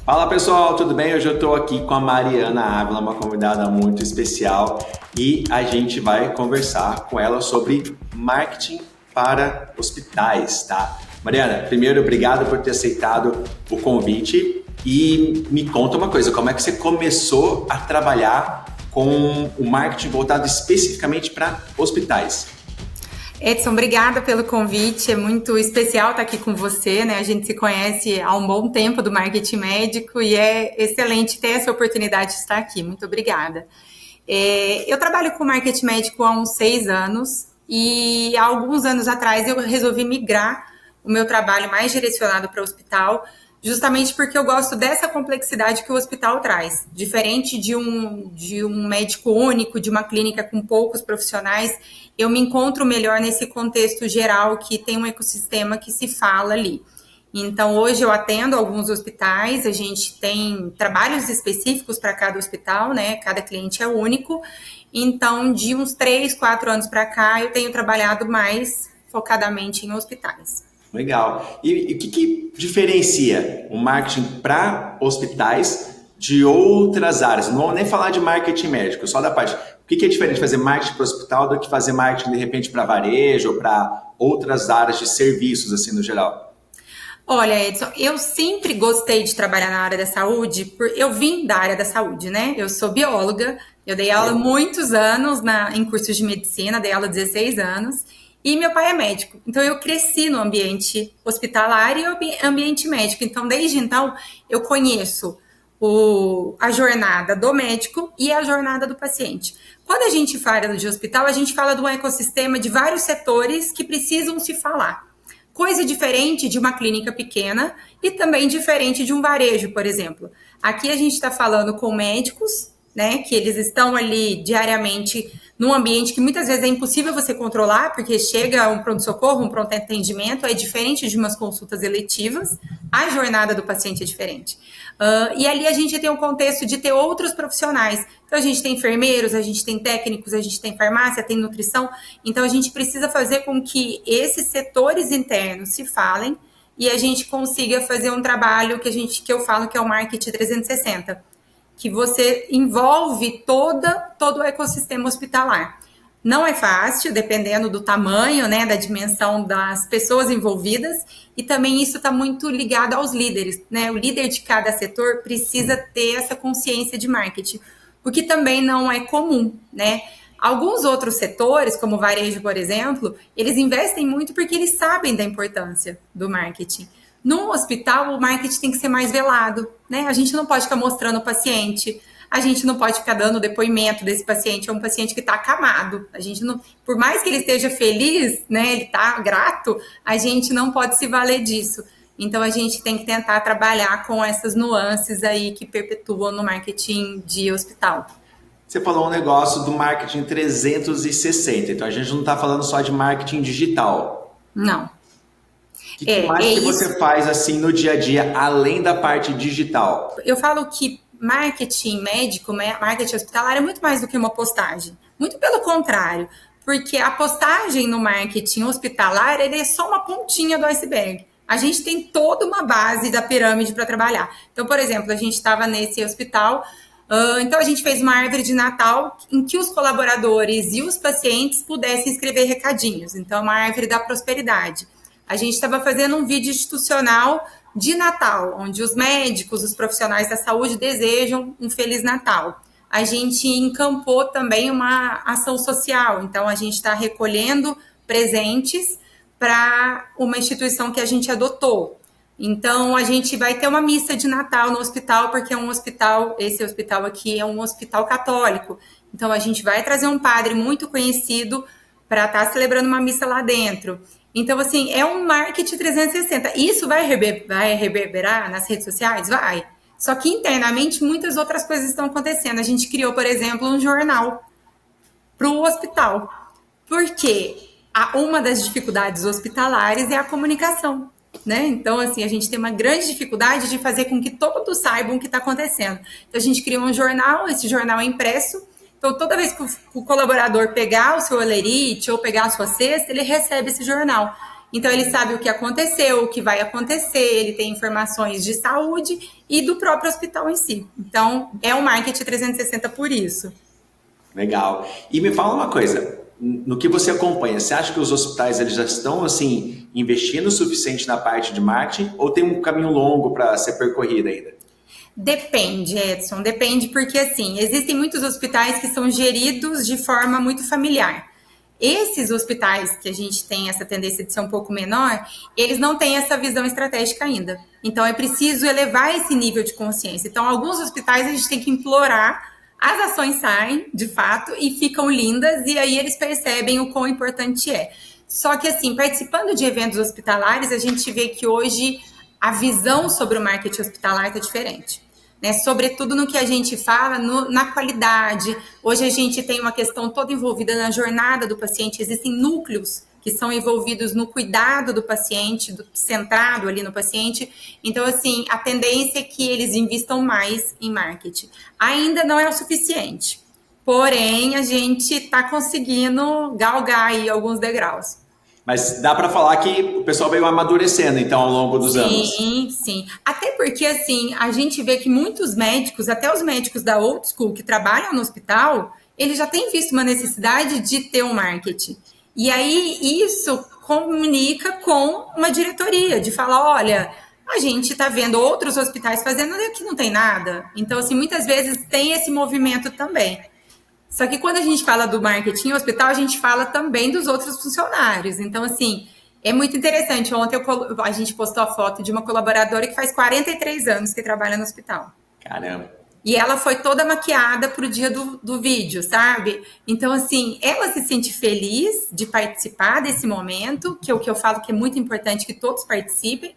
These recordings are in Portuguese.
Fala pessoal, tudo bem? Hoje eu estou aqui com a Mariana Ávila, uma convidada muito especial, e a gente vai conversar com ela sobre marketing para hospitais, tá? Mariana, primeiro, obrigado por ter aceitado o convite e me conta uma coisa, como é que você começou a trabalhar com o marketing voltado especificamente para hospitais? Edson, obrigada pelo convite, é muito especial estar aqui com você, né? A gente se conhece há um bom tempo do marketing médico e é excelente ter essa oportunidade de estar aqui, muito obrigada. Eu trabalho com marketing médico há uns 6 anos e há alguns anos atrás eu resolvi migrar o meu trabalho mais direcionado para o hospital, justamente porque eu gosto dessa complexidade que o hospital traz. Diferente de um médico único, de uma clínica com poucos profissionais, eu me encontro melhor nesse contexto geral que tem um ecossistema que se fala ali. Então, hoje eu atendo alguns hospitais, a gente tem trabalhos específicos para cada hospital, né? Cada cliente é único. Então, de uns 3, 4 anos para cá, eu tenho trabalhado mais focadamente em hospitais. Legal. E o que diferencia o marketing para hospitais de outras áreas? Não vou nem falar de marketing médico, só da parte. O que é diferente fazer marketing para o hospital do que fazer marketing, de repente, para varejo ou para outras áreas de serviços, assim, no geral? Olha, Edson, eu sempre gostei de trabalhar na área da saúde, eu vim da área da saúde, né? Eu sou bióloga, eu dei aula muitos anos em cursos de medicina, dei aula 16 anos, e meu pai é médico. Então, eu cresci no ambiente hospitalar e ambiente médico. Então, desde então, eu conheço a jornada do médico e a jornada do paciente. Quando a gente fala de hospital, a gente fala de um ecossistema de vários setores que precisam se falar. Coisa diferente de uma clínica pequena e também diferente de um varejo, por exemplo. Aqui a gente está falando com médicos, né, que eles estão ali diariamente num ambiente que muitas vezes é impossível você controlar, porque chega um pronto-socorro, um pronto atendimento, é diferente de umas consultas eletivas, a jornada do paciente é diferente. E ali a gente tem um contexto de ter outros profissionais. Então, a gente tem enfermeiros, a gente tem técnicos, a gente tem farmácia, tem nutrição. Então, a gente precisa fazer com que esses setores internos se falem e a gente consiga fazer um trabalho que eu falo que é o marketing 360, que você envolve todo o ecossistema hospitalar. Não é fácil, dependendo do tamanho, né, da dimensão das pessoas envolvidas, e também isso está muito ligado aos líderes, né? O líder de cada setor precisa ter essa consciência de marketing, o que também não é comum, né? Alguns outros setores, como o varejo, por exemplo, eles investem muito porque eles sabem da importância do marketing. Num hospital, o marketing tem que ser mais velado, né? A gente não pode ficar mostrando o paciente, a gente não pode ficar dando depoimento desse paciente, é um paciente que está acamado. A gente não, por mais que ele esteja feliz, né, ele está grato, a gente não pode se valer disso. Então, a gente tem que tentar trabalhar com essas nuances aí que perpetuam no marketing de hospital. Você falou um negócio do marketing 360, então a gente não está falando só de marketing digital. Não. O que mais que você faz assim no dia a dia, além da parte digital? Eu falo que marketing médico, marketing hospitalar é muito mais do que uma postagem. Muito pelo contrário, porque a postagem no marketing hospitalar ele é só uma pontinha do iceberg. A gente tem toda uma base da pirâmide para trabalhar. Então, por exemplo, a gente estava nesse hospital, então a gente fez uma árvore de Natal em que os colaboradores e os pacientes pudessem escrever recadinhos. Então, uma árvore da prosperidade. A gente estava fazendo um vídeo institucional de Natal, onde os médicos, os profissionais da saúde desejam um Feliz Natal. A gente encampou também uma ação social, então a gente está recolhendo presentes para uma instituição que a gente adotou. Então a gente vai ter uma missa de Natal no hospital, porque é um hospital, esse hospital aqui é um hospital católico. Então a gente vai trazer um padre muito conhecido para estar celebrando uma missa lá dentro. Então, assim, é um marketing 360. Isso vai reverberar nas redes sociais? Vai. Só que internamente muitas outras coisas estão acontecendo. A gente criou, por exemplo, um jornal para o hospital. Porque uma das dificuldades hospitalares é a comunicação, né? Então, assim, a gente tem uma grande dificuldade de fazer com que todos saibam o que está acontecendo. Então, a gente criou um jornal, esse jornal é impresso. Então, toda vez que o colaborador pegar o seu olerite ou pegar a sua cesta, ele recebe esse jornal. Então, ele sabe o que aconteceu, o que vai acontecer, ele tem informações de saúde e do próprio hospital em si. Então, é um marketing 360 por isso. Legal. E me fala uma coisa, no que você acompanha, você acha que os hospitais eles já estão assim investindo o suficiente na parte de marketing ou tem um caminho longo para ser percorrido ainda? Depende, Edson, depende porque, assim, existem muitos hospitais que são geridos de forma muito familiar. Esses hospitais que a gente tem essa tendência de ser um pouco menor, eles não têm essa visão estratégica ainda. Então, é preciso elevar esse nível de consciência. Então, alguns hospitais a gente tem que implorar, as ações saem, de fato, e ficam lindas, e aí eles percebem o quão importante é. Só que, assim, participando de eventos hospitalares, a gente vê que hoje a visão sobre o marketing hospitalar está diferente. Né, sobretudo no que a gente fala na qualidade. Hoje a gente tem uma questão toda envolvida na jornada do paciente, existem núcleos que são envolvidos no cuidado do paciente, centrado ali no paciente. Então, assim, a tendência é que eles invistam mais em marketing. Ainda não é o suficiente, porém a gente está conseguindo galgar aí alguns degraus. Mas dá para falar que o pessoal veio amadurecendo, então, ao longo dos anos. Sim, sim. Até porque, assim, a gente vê que muitos médicos, até os médicos da old school que trabalham no hospital, eles já têm visto uma necessidade de ter um marketing. E aí, isso comunica com uma diretoria, de falar, olha, a gente está vendo outros hospitais fazendo e aqui não tem nada. Então, assim, muitas vezes tem esse movimento também. Só que quando a gente fala do marketing hospital, a gente fala também dos outros funcionários. Então, assim, é muito interessante. Ontem a gente postou a foto de uma colaboradora que faz 43 anos que trabalha no hospital. Caramba. E ela foi toda maquiada pro dia do vídeo, sabe? Então, assim, ela se sente feliz de participar desse momento, que é o que eu falo que é muito importante que todos participem.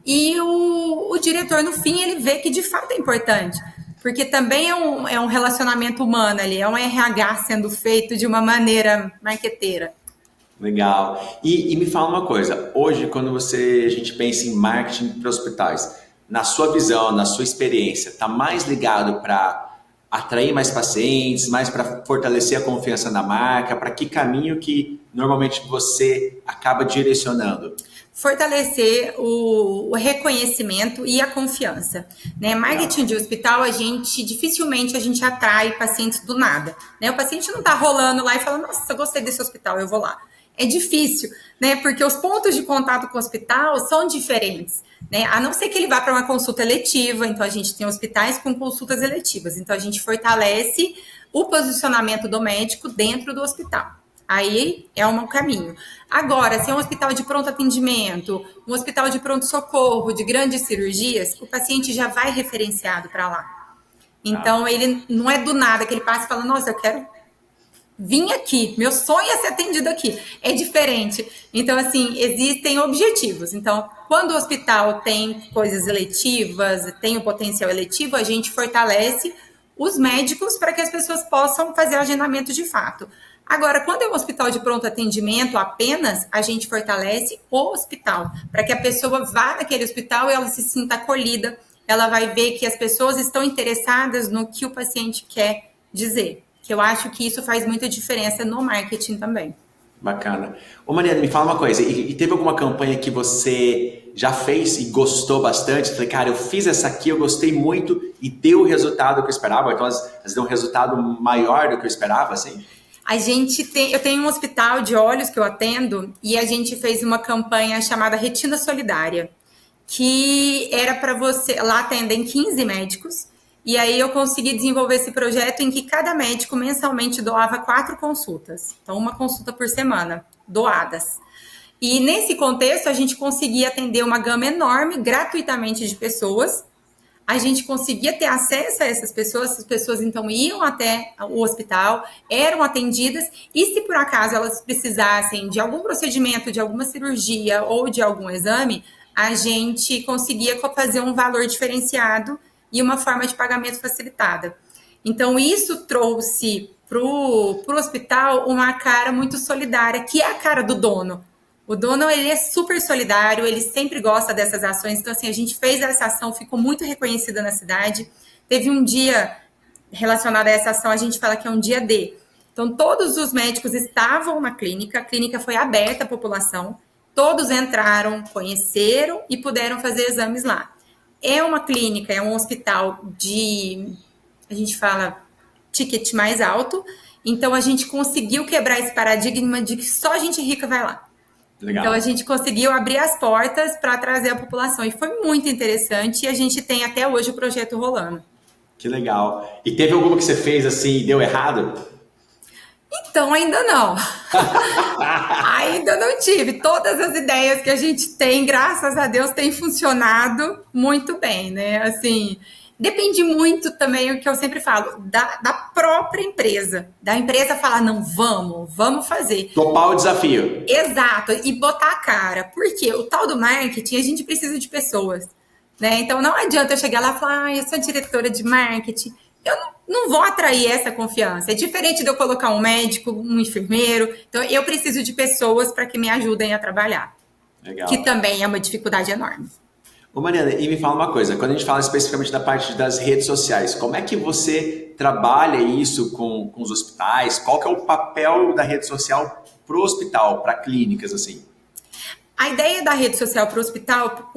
E o diretor, no fim, ele vê que de fato é importante. Porque também é um relacionamento humano ali, é um RH sendo feito de uma maneira marqueteira. Legal. E me fala uma coisa, hoje quando a gente pensa em marketing para hospitais, na sua visão, na sua experiência, está mais ligado para atrair mais pacientes, mais para fortalecer a confiança na marca, para que caminho que normalmente você acaba direcionando? Fortalecer o reconhecimento e a confiança. Né? Marketing de hospital, dificilmente a gente atrai pacientes do nada. Né? O paciente não está rolando lá e falando, nossa, eu gostei desse hospital, eu vou lá. É difícil, né? Porque os pontos de contato com o hospital são diferentes. Né? A não ser que ele vá para uma consulta eletiva, então a gente tem hospitais com consultas eletivas. Então a gente fortalece o posicionamento do médico dentro do hospital. Aí é um caminho. Agora, se é um hospital de pronto atendimento, um hospital de pronto-socorro, de grandes cirurgias, o paciente já vai referenciado para lá. Então, ele não é do nada que ele passa e fala, nossa, eu quero vir aqui, meu sonho é ser atendido aqui. É diferente. Então, assim, existem objetivos. Então, quando o hospital tem coisas eletivas, tem o potencial eletivo, a gente fortalece os médicos para que as pessoas possam fazer o agendamento de fato. Agora, quando é um hospital de pronto atendimento apenas, a gente fortalece o hospital, para que a pessoa vá naquele hospital e ela se sinta acolhida, ela vai ver que as pessoas estão interessadas no que o paciente quer dizer, que eu acho que isso faz muita diferença no marketing também. Bacana. Ô Mariana, me fala uma coisa, e teve alguma campanha que você já fez e gostou bastante? Falei, cara, eu fiz essa aqui, eu gostei muito e deu o resultado que eu esperava, então às vezes deu um resultado maior do que eu esperava, assim? Eu tenho um hospital de olhos que eu atendo e a gente fez uma campanha chamada Retina Solidária, que era para você, lá atendem 15 médicos, e aí eu consegui desenvolver esse projeto em que cada médico mensalmente doava 4 consultas, então uma consulta por semana, doadas. E nesse contexto a gente conseguia atender uma gama enorme, gratuitamente de pessoas. A gente conseguia ter acesso a essas pessoas então iam até o hospital, eram atendidas, e se por acaso elas precisassem de algum procedimento, de alguma cirurgia ou de algum exame, a gente conseguia fazer um valor diferenciado e uma forma de pagamento facilitada. Então, isso trouxe para o hospital uma cara muito solidária, que é a cara do dono. O dono, ele é super solidário, ele sempre gosta dessas ações. Então, assim, a gente fez essa ação, ficou muito reconhecida na cidade. Teve um dia relacionado a essa ação, a gente fala que é um dia D. Então, todos os médicos estavam na clínica, a clínica foi aberta à população, todos entraram, conheceram e puderam fazer exames lá. É uma clínica, é um hospital a gente fala, ticket mais alto, então a gente conseguiu quebrar esse paradigma de que só gente rica vai lá. Legal. Então a gente conseguiu abrir as portas para trazer a população e foi muito interessante e a gente tem até hoje o projeto rolando. Que legal. E teve alguma que você fez assim e deu errado? Então, ainda não. Ainda não tive. Todas as ideias que a gente tem, graças a Deus, tem funcionado muito bem, né? Assim, depende muito também, o que eu sempre falo, da própria empresa. Da empresa falar, não, vamos fazer. Topar o desafio. Exato, e botar a cara. Porque o tal do marketing, a gente precisa de pessoas, né? Então, não adianta eu chegar lá e falar, eu sou diretora de marketing. Eu não vou atrair essa confiança. É diferente de eu colocar um médico, um enfermeiro. Então, eu preciso de pessoas para que me ajudem a trabalhar. Legal. Que também é uma dificuldade enorme. Ô Mariana, e me fala uma coisa. Quando a gente fala especificamente da parte das redes sociais, como é que você trabalha isso com os hospitais? Qual que é o papel da rede social para o hospital, para clínicas, assim? A ideia da rede social para o hospital,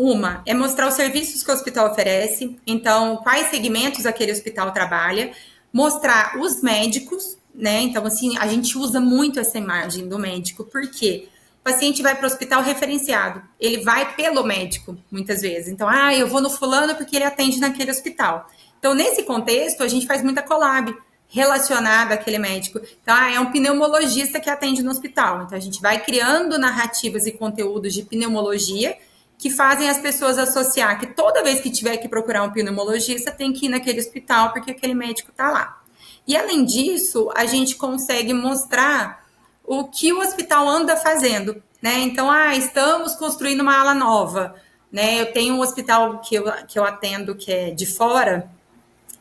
é mostrar os serviços que o hospital oferece, então, quais segmentos aquele hospital trabalha, mostrar os médicos, né? Então, assim, a gente usa muito essa imagem do médico, porque o paciente vai para o hospital referenciado, ele vai pelo médico, muitas vezes. Então, eu vou no fulano porque ele atende naquele hospital. Então, nesse contexto, a gente faz muita collab relacionado àquele médico. Então, é um pneumologista que atende no hospital. Então, a gente vai criando narrativas e conteúdos de pneumologia que fazem as pessoas associar que toda vez que tiver que procurar um pneumologista, tem que ir naquele hospital porque aquele médico está lá. E, além disso, a gente consegue mostrar o que o hospital anda fazendo, né? Então, estamos construindo uma ala nova, né? Eu tenho um hospital que eu atendo que é de fora,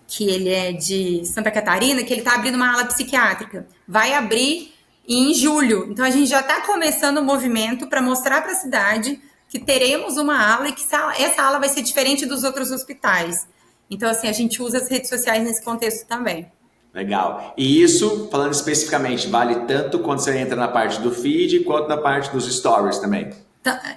que ele é de Santa Catarina, que ele está abrindo uma ala psiquiátrica. Vai abrir em julho. Então, a gente já está começando o movimento para mostrar para a cidade que teremos uma ala e que essa ala vai ser diferente dos outros hospitais. Então, assim, a gente usa as redes sociais nesse contexto também. Legal. E isso, falando especificamente, vale tanto quando você entra na parte do feed, quanto na parte dos stories também?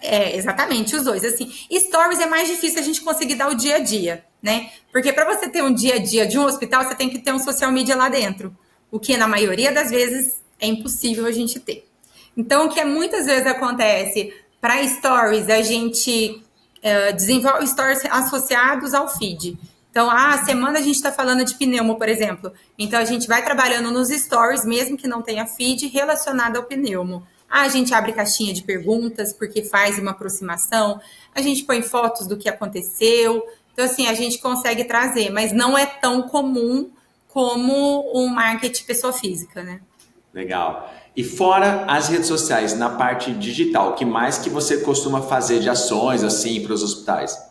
Exatamente, os dois. Assim, stories é mais difícil a gente conseguir dar o dia a dia, né? Porque para você ter um dia a dia de um hospital, você tem que ter um social media lá dentro. O que, na maioria das vezes, é impossível a gente ter. Então, o que muitas vezes acontece, para stories, a gente desenvolve stories associados ao feed. Então, a semana a gente está falando de pneumo, por exemplo. Então, a gente vai trabalhando nos stories, mesmo que não tenha feed, relacionado ao pneumo. A gente abre caixinha de perguntas, porque faz uma aproximação. A gente põe fotos do que aconteceu. Então, assim, a gente consegue trazer, mas não é tão comum como um marketing pessoa física, né? Legal. E fora as redes sociais, na parte digital, o que mais que você costuma fazer de ações, assim, para os hospitais?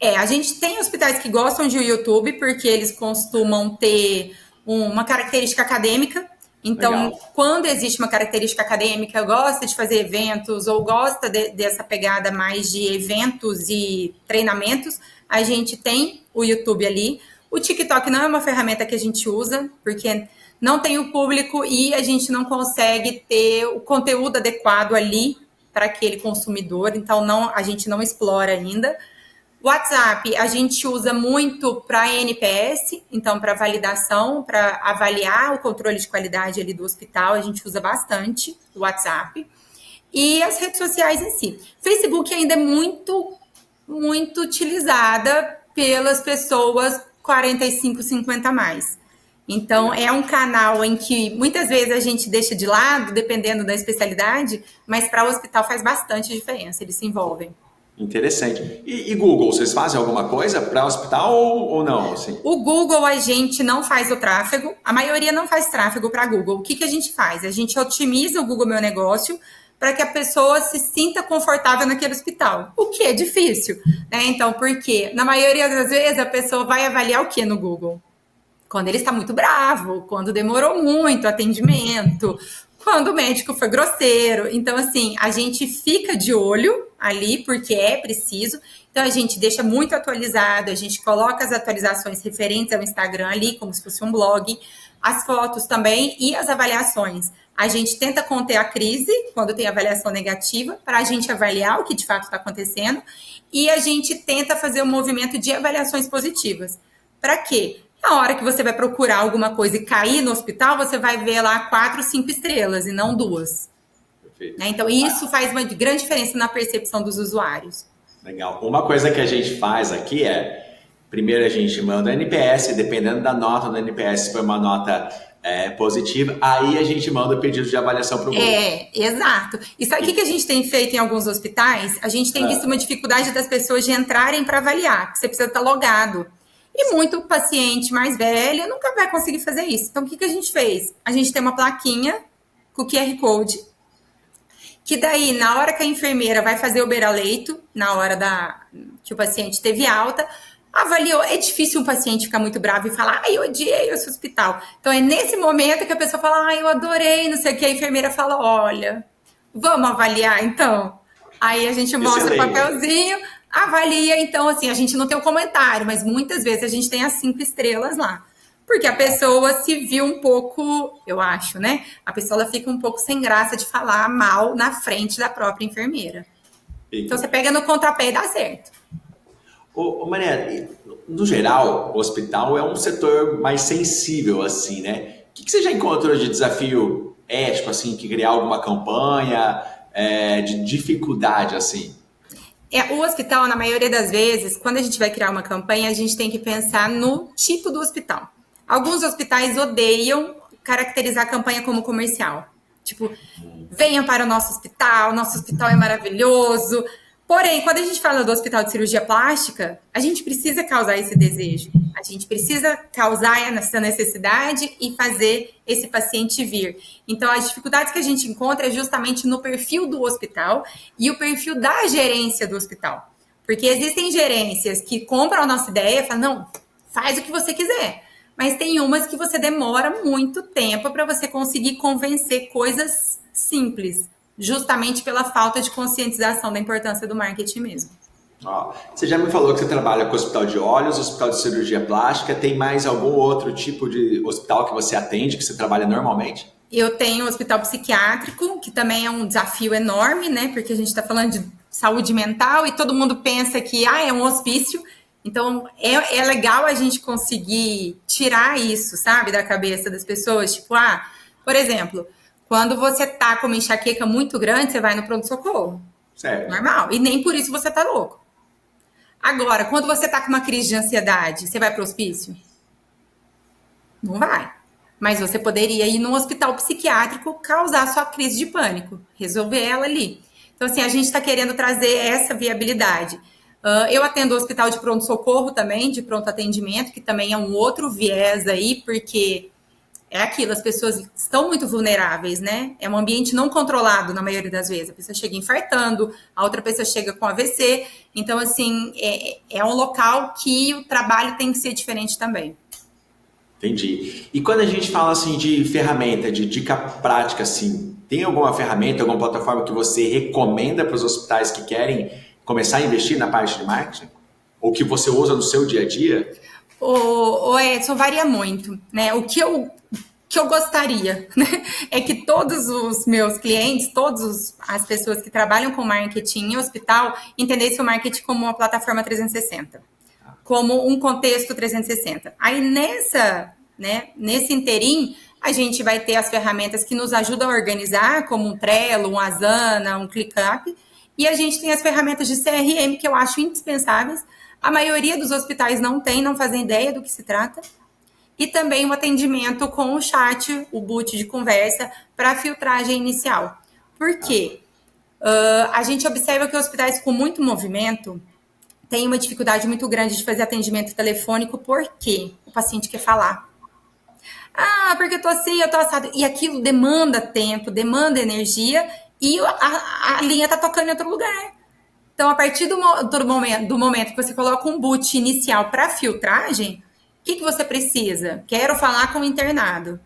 A gente tem hospitais que gostam de YouTube, porque eles costumam ter uma característica acadêmica. Então, legal. Quando existe uma característica acadêmica, gosta de fazer eventos ou gosta dessa pegada mais de eventos e treinamentos, a gente tem o YouTube ali. O TikTok não é uma ferramenta que a gente usa, porque não tem o público e a gente não consegue ter o conteúdo adequado ali para aquele consumidor, então a gente não explora ainda. WhatsApp a gente usa muito para NPS, então para validação, para avaliar o controle de qualidade ali do hospital, a gente usa bastante o WhatsApp. E as redes sociais em si. Facebook ainda é muito, muito utilizada pelas pessoas 45, 50 a mais. Então, é um canal em que muitas vezes a gente deixa de lado, dependendo da especialidade, mas para o hospital faz bastante diferença, eles se envolvem. Interessante. E Google, vocês fazem alguma coisa para hospital ou não? Assim? O Google, a gente não faz o tráfego. A maioria não faz tráfego para Google. O que a gente faz? A gente otimiza o Google Meu Negócio para que a pessoa se sinta confortável naquele hospital. O que é difícil, né? Então, porque na maioria das vezes a pessoa vai avaliar o que no Google? Quando ele está muito bravo, quando demorou muito o atendimento, quando o médico foi grosseiro. Então, assim, a gente fica de olho ali, porque é preciso. Então, a gente deixa muito atualizado, a gente coloca as atualizações referentes ao Instagram ali, como se fosse um blog, as fotos também e as avaliações. A gente tenta conter a crise quando tem avaliação negativa, para a gente avaliar o que de fato está acontecendo, e a gente tenta fazer um movimento de avaliações positivas. Para quê? Na hora que você vai procurar alguma coisa e cair no hospital, você vai ver lá 4, 5 estrelas e não 2. Né? Então, isso faz uma grande diferença na percepção dos usuários. Legal. Uma coisa que a gente faz aqui primeiro a gente manda o NPS, dependendo da nota do NPS, se for uma nota positiva, aí a gente manda o pedido de avaliação para o grupo. Exato. E sabe o que a gente tem feito em alguns hospitais? A gente tem visto uma dificuldade das pessoas de entrarem para avaliar, que você precisa estar logado. E muito paciente mais velho nunca vai conseguir fazer isso. Então, o que a gente fez? A gente tem uma plaquinha com o QR Code, que daí, na hora que a enfermeira vai fazer o beira-leito, na hora que o paciente teve alta, avaliou. É difícil um paciente ficar muito bravo e falar, eu odiei esse hospital. Então, é nesse momento que a pessoa fala, eu adorei, não sei o que. A enfermeira fala, olha, vamos avaliar, então? Aí a gente mostra o papelzinho, avalia. Então, assim, a gente não tem o comentário, mas muitas vezes a gente tem as 5 estrelas lá. Porque a pessoa se viu um pouco, eu acho, né? A pessoa ela fica um pouco sem graça de falar mal na frente da própria enfermeira. Então, você pega no contrapé e dá certo. Ô Maria, no geral, o hospital é um setor mais sensível, assim, né? O que você já encontrou de desafio ético, assim, que criar alguma campanha, de dificuldade, assim? O hospital, na maioria das vezes, quando a gente vai criar uma campanha, a gente tem que pensar no tipo do hospital. Alguns hospitais odeiam caracterizar a campanha como comercial. Tipo, venham para o nosso hospital é maravilhoso. Porém, quando a gente fala do hospital de cirurgia plástica, a gente precisa causar esse desejo. A gente precisa causar essa necessidade e fazer esse paciente vir. Então, as dificuldades que a gente encontra é justamente no perfil do hospital e o perfil da gerência do hospital. Porque existem gerências que compram a nossa ideia e falam, não, faz o que você quiser. Mas tem umas que você demora muito tempo para você conseguir convencer coisas simples, justamente pela falta de conscientização da importância do marketing mesmo. Você já me falou que você trabalha com hospital de olhos, hospital de cirurgia plástica. Tem mais algum outro tipo de hospital que você atende, que você trabalha normalmente? Eu tenho o hospital psiquiátrico, que também é um desafio enorme, né? Porque a gente está falando de saúde mental e todo mundo pensa que é um hospício. Então, é legal a gente conseguir tirar isso, sabe, da cabeça das pessoas. Tipo, por exemplo, quando você tá com uma enxaqueca muito grande, você vai no pronto-socorro. Certo. Normal. E nem por isso você tá louco. Agora, quando você tá com uma crise de ansiedade, você vai pro hospício? Não vai. Mas você poderia ir num hospital psiquiátrico causar sua crise de pânico, resolver ela ali. Então, assim, a gente tá querendo trazer essa viabilidade. Eu atendo o hospital de pronto-socorro também, de pronto atendimento, que também é um outro viés aí, porque é aquilo, as pessoas estão muito vulneráveis, né? É um ambiente não controlado na maioria das vezes. A pessoa chega infartando, a outra pessoa chega com AVC. Então, assim, é um local que o trabalho tem que ser diferente também. Entendi. E quando a gente fala assim de ferramenta, de dica prática, assim, tem alguma ferramenta, alguma plataforma que você recomenda para os hospitais que querem começar a investir na parte de marketing? Ou que você usa no seu dia a dia? O Edson, varia muito, né? O que eu gostaria, né? É que todos os meus clientes, todas as pessoas que trabalham com marketing em hospital, entendessem o marketing como uma plataforma 360, como um contexto 360. Aí nesse interim, a gente vai ter as ferramentas que nos ajudam a organizar, como um Trello, um Asana, um ClickUp, e a gente tem as ferramentas de CRM que eu acho indispensáveis. A maioria dos hospitais não fazem ideia do que se trata. E também o atendimento com o chat, o boot de conversa, para filtragem inicial. Por quê? A gente observa que hospitais com muito movimento têm uma dificuldade muito grande de fazer atendimento telefônico, porque o paciente quer falar. Porque eu tô assim, eu tô assado. E aquilo demanda tempo, demanda energia, e a linha tá tocando em outro lugar. Então, a partir do momento que você coloca um boot inicial para filtragem, o que você precisa? Quero falar com o internado.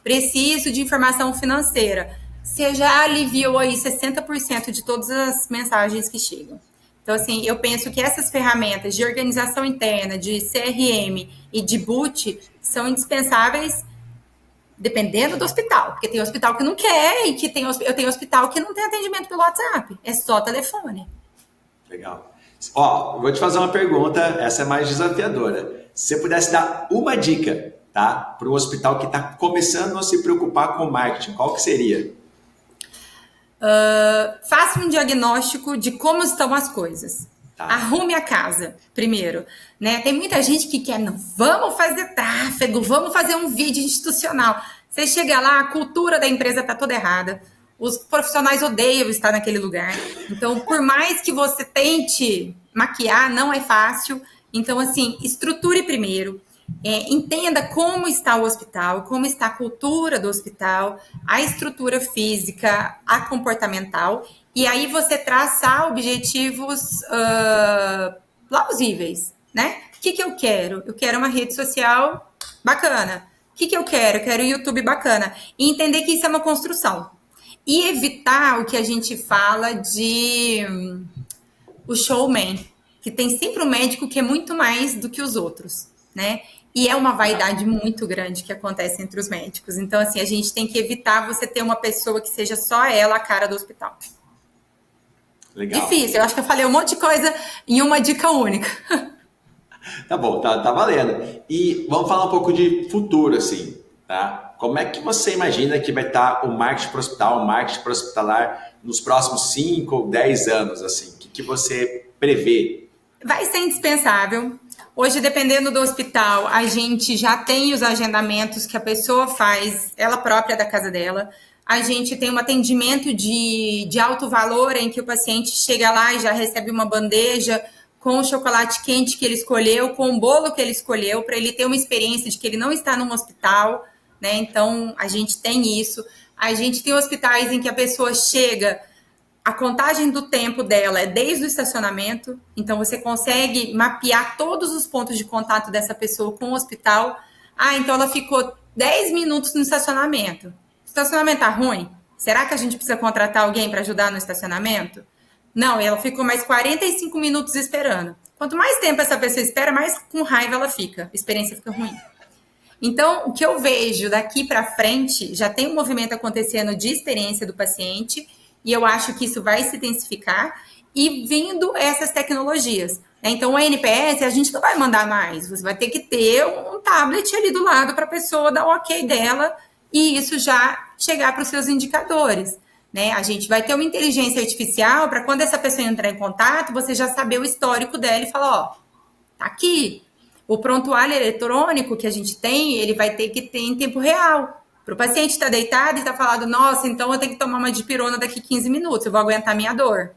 Preciso de informação financeira. Você já aliviou aí 60% de todas as mensagens que chegam. Então, assim, eu penso que essas ferramentas de organização interna, de CRM e de boot são indispensáveis Dependendo do hospital, porque tem hospital que não quer e eu tenho hospital que não tem atendimento pelo WhatsApp, é só telefone. Legal. Ó, vou te fazer uma pergunta, essa é mais desafiadora. Se você pudesse dar uma dica, tá, para um hospital que está começando a se preocupar com marketing, qual que seria? Faça um diagnóstico de como estão as coisas. Tá. Arrume a casa, primeiro. Né? Tem muita gente que quer, não, vamos fazer tráfego, vamos fazer um vídeo institucional. Você chega lá, a cultura da empresa está toda errada. Os profissionais odeiam estar naquele lugar. Então, por mais que você tente maquiar, não é fácil. Então, assim, estruture primeiro. Entenda como está o hospital, como está a cultura do hospital, a estrutura física, a comportamental, e aí você traçar objetivos plausíveis, né? O que eu quero? Eu quero uma rede social bacana. O que eu quero? Eu quero um YouTube bacana. E entender que isso é uma construção. E evitar o que a gente fala de o showman, que tem sempre um médico que é muito mais do que os outros, né? E é uma vaidade muito grande que acontece entre os médicos. Então, assim, a gente tem que evitar você ter uma pessoa que seja só ela a cara do hospital. Legal. Difícil, eu acho que eu falei um monte de coisa em uma dica única. Tá bom, tá valendo. E vamos falar um pouco de futuro, assim, tá? Como é que você imagina que vai estar o marketing para o hospital, o marketing para o hospitalar nos próximos 5 ou 10 anos, assim? O que você prevê? Vai ser indispensável. Hoje, dependendo do hospital, a gente já tem os agendamentos que a pessoa faz, ela própria da casa dela. A gente tem um atendimento de alto valor, em que o paciente chega lá e já recebe uma bandeja com o chocolate quente que ele escolheu, com o bolo que ele escolheu, para ele ter uma experiência de que ele não está num hospital, né? Então, a gente tem isso. A gente tem hospitais em que a pessoa chega... A contagem do tempo dela é desde o estacionamento, então você consegue mapear todos os pontos de contato dessa pessoa com o hospital. Ah, então ela ficou 10 minutos no estacionamento. O estacionamento tá ruim? Será que a gente precisa contratar alguém para ajudar no estacionamento? Não, ela ficou mais 45 minutos esperando. Quanto mais tempo essa pessoa espera, mais com raiva ela fica. A experiência fica ruim. Então, o que eu vejo daqui para frente, já tem um movimento acontecendo de experiência do paciente. E eu acho que isso vai se intensificar e vindo essas tecnologias. Então, o NPS, a gente não vai mandar mais. Você vai ter que ter um tablet ali do lado para a pessoa dar o ok dela e isso já chegar para os seus indicadores. Né? A gente vai ter uma inteligência artificial para quando essa pessoa entrar em contato, você já saber o histórico dela e falar, ó, tá aqui. O prontuário eletrônico que a gente tem, ele vai ter que ter em tempo real. Para o paciente estar deitado e estar falando, nossa, então eu tenho que tomar uma dipirona daqui 15 minutos, eu vou aguentar minha dor.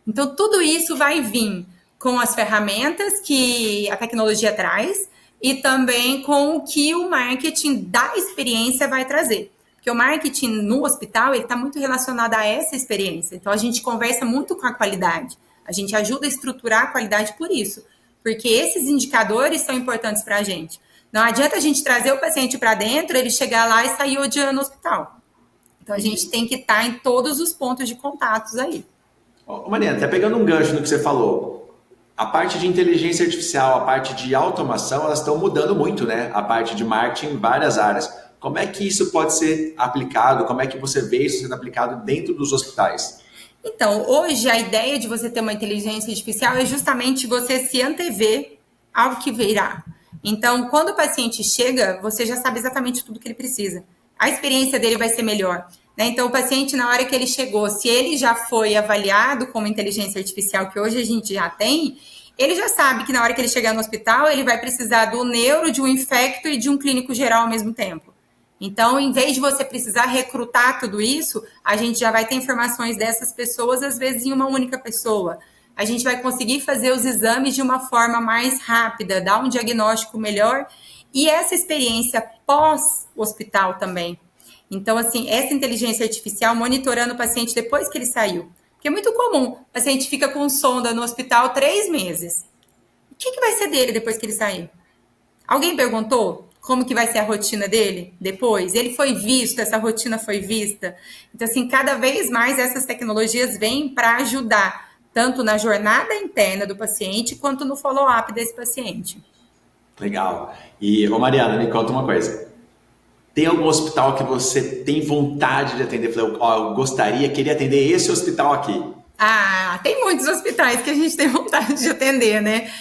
Então, tudo isso vai vir com as ferramentas que a tecnologia traz e também com o que o marketing da experiência vai trazer. Porque o marketing no hospital, ele está muito relacionado a essa experiência. Então, a gente conversa muito com a qualidade. A gente ajuda a estruturar a qualidade por isso. Porque esses indicadores são importantes para a gente. Não adianta a gente trazer o paciente para dentro, ele chegar lá e sair odiando o hospital. Então, a gente tem que estar em todos os pontos de contatos aí. Mariana, até pegando um gancho no que você falou, a parte de inteligência artificial, a parte de automação, elas estão mudando muito, né? A parte de marketing em várias áreas. Como é que isso pode ser aplicado? Como é que você vê isso sendo aplicado dentro dos hospitais? Então, hoje a ideia de você ter uma inteligência artificial é justamente você se antever ao que virá. Então, quando o paciente chega, você já sabe exatamente tudo que ele precisa. A experiência dele vai ser melhor. Né? Então, o paciente, na hora que ele chegou, se ele já foi avaliado como inteligência artificial, que hoje a gente já tem, ele já sabe que na hora que ele chegar no hospital, ele vai precisar do neuro, de um infecto e de um clínico geral ao mesmo tempo. Então, em vez de você precisar recrutar tudo isso, a gente já vai ter informações dessas pessoas, às vezes, em uma única pessoa. A gente vai conseguir fazer os exames de uma forma mais rápida, dar um diagnóstico melhor e essa experiência pós-hospital também. Então, assim, essa inteligência artificial monitorando o paciente depois que ele saiu. Porque é muito comum, o paciente fica com sonda no hospital 3 meses. O que vai ser dele depois que ele sair? Alguém perguntou como que vai ser a rotina dele depois? Ele foi visto, essa rotina foi vista. Então, assim, cada vez mais essas tecnologias vêm para ajudar tanto na jornada interna do paciente, quanto no follow-up desse paciente. Legal. E, Mariana, me conta uma coisa. Tem algum hospital que você tem vontade de atender? Falei, ó, eu queria atender esse hospital aqui. Ah, tem muitos hospitais que a gente tem vontade de atender, né?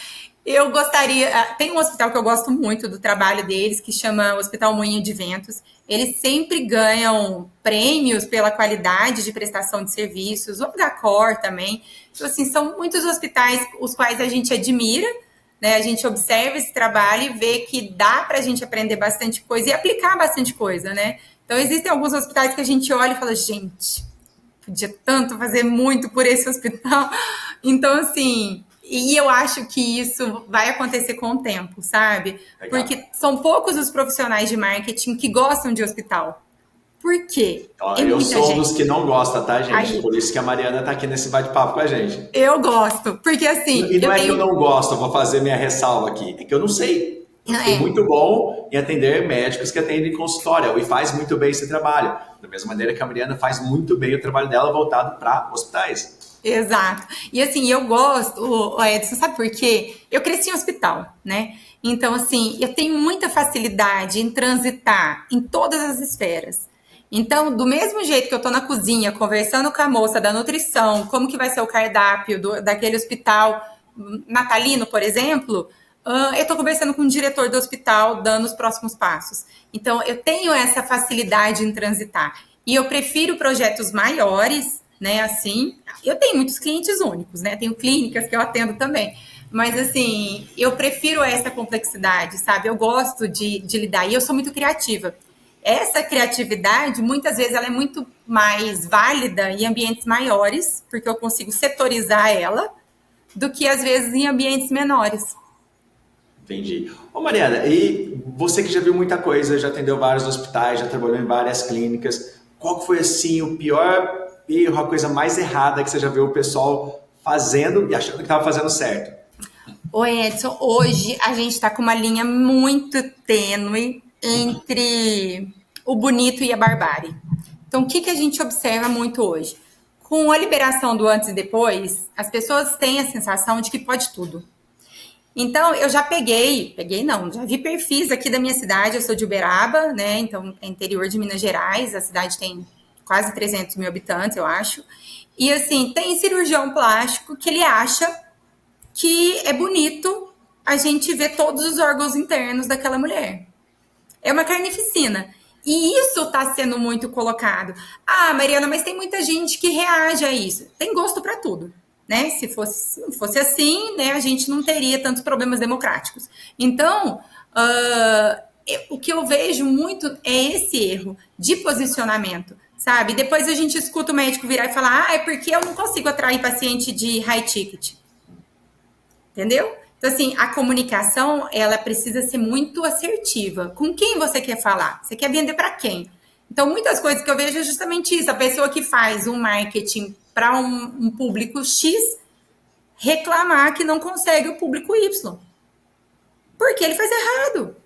Eu gostaria. Tem um hospital que eu gosto muito do trabalho deles, que chama Hospital Moinho de Ventos. Eles sempre ganham prêmios pela qualidade de prestação de serviços, o HCOR também. Então, assim, são muitos hospitais os quais a gente admira, né? A gente observa esse trabalho e vê que dá para a gente aprender bastante coisa e aplicar bastante coisa, né? Então, existem alguns hospitais que a gente olha e fala, gente, podia tanto fazer muito por esse hospital. Então, assim, e eu acho que isso vai acontecer com o tempo, sabe? Legal. Porque são poucos os profissionais de marketing que gostam de hospital. Por quê? Ó, eu sou um dos que não gosta, tá, gente? Aí. Por isso que a Mariana tá aqui nesse bate-papo com a gente. Eu gosto, porque assim... E não é que eu não gosto, eu vou fazer minha ressalva aqui, é que eu não sei. Eu sou muito bom em atender médicos que atendem em consultório e faz muito bem esse trabalho. Da mesma maneira que a Mariana faz muito bem o trabalho dela voltado para hospitais. Exato. E assim, eu gosto, Edson, sabe por quê? Eu cresci em hospital, né? Então, assim, eu tenho muita facilidade em transitar em todas as esferas. Então, do mesmo jeito que eu tô na cozinha conversando com a moça da nutrição, como que vai ser o cardápio daquele hospital natalino, por exemplo, eu tô conversando com o diretor do hospital, dando os próximos passos. Então, eu tenho essa facilidade em transitar. E eu prefiro projetos maiores, né, assim, eu tenho muitos clientes únicos, né, tenho clínicas que eu atendo também, mas assim, eu prefiro essa complexidade, sabe, eu gosto de lidar, e eu sou muito criativa. Essa criatividade, muitas vezes, ela é muito mais válida em ambientes maiores, porque eu consigo setorizar ela, do que, às vezes, em ambientes menores. Entendi. Ô Mariana, e você que já viu muita coisa, já atendeu vários hospitais, já trabalhou em várias clínicas, qual que foi, assim, o pior erro, a coisa mais errada que você já viu o pessoal fazendo e achando que estava fazendo certo? Ô Edson, hoje a gente está com uma linha muito tênue entre o bonito e a barbárie. Então, o que a gente observa muito hoje? Com a liberação do antes e depois, as pessoas têm a sensação de que pode tudo. Então, eu já já vi perfis aqui da minha cidade, eu sou de Uberaba, né? Então, é interior de Minas Gerais, a cidade tem quase 300 mil habitantes, eu acho. E, assim, tem cirurgião plástico que ele acha que é bonito a gente ver todos os órgãos internos daquela mulher. É uma carnificina. E isso está sendo muito colocado. Ah, Mariana, mas tem muita gente que reage a isso. Tem gosto para tudo, né? Se fosse assim, né, a gente não teria tantos problemas democráticos. Então, o que eu vejo muito é esse erro de posicionamento, sabe? Depois a gente escuta o médico virar e falar, é porque eu não consigo atrair paciente de high ticket. Entendeu? Então, assim, a comunicação, ela precisa ser muito assertiva. Com quem você quer falar? Você quer vender para quem? Então, muitas coisas que eu vejo é justamente isso. A pessoa que faz um marketing para um público X reclamar que não consegue o público Y. Porque ele faz errado.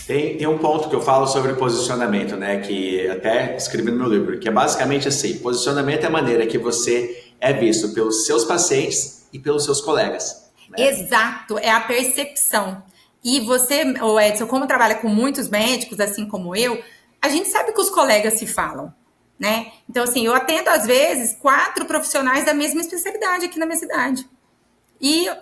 Tem um ponto que eu falo sobre posicionamento, né? Que até escrevi no meu livro, que é basicamente assim, posicionamento é a maneira que você é visto pelos seus pacientes e pelos seus colegas. Né? Exato, é a percepção. E você, Edson, como trabalha com muitos médicos, assim como eu, a gente sabe que os colegas se falam, né? Então, assim, eu atendo, às vezes, 4 profissionais da mesma especialidade aqui na minha cidade. E eu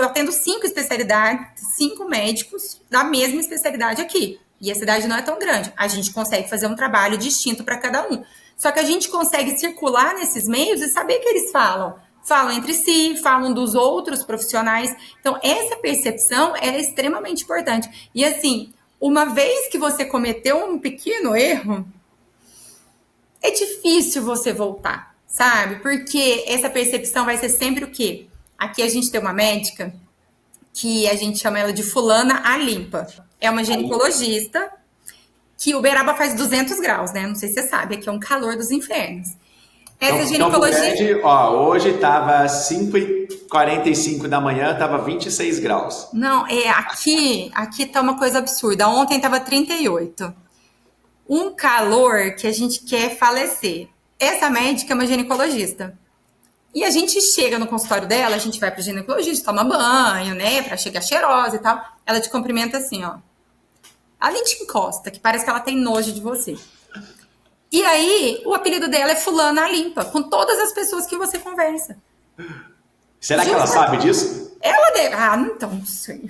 atendo 5 especialidades, 5 médicos da mesma especialidade aqui. E a cidade não é tão grande. A gente consegue fazer um trabalho distinto para cada um. Só que a gente consegue circular nesses meios e saber que eles falam entre si, falam dos outros profissionais. Então, essa percepção é extremamente importante. E, assim, uma vez que você cometeu um pequeno erro, é difícil você voltar, sabe? Porque essa percepção vai ser sempre o quê? Aqui a gente tem uma médica que a gente chama ela de fulana a limpa. É uma ginecologista que Uberaba faz 200 graus, né? Não sei se você sabe, aqui é um calor dos infernos. Essa ginecologia... hoje estava 5h45 da manhã, estava 26 graus. Não, aqui tá uma coisa absurda. Ontem estava 38. Um calor que a gente quer falecer. Essa médica é uma ginecologista. E a gente chega no consultório dela, a gente vai pro ginecologista, toma banho, né, pra chegar cheirosa e tal. Ela te cumprimenta assim, ó. Ela nem te encosta, que parece que ela tem nojo de você. E aí, o apelido dela é Fulana Limpa, com todas as pessoas que você conversa. Será que ela sabe disso? Ela deve... Ah, então, não sei.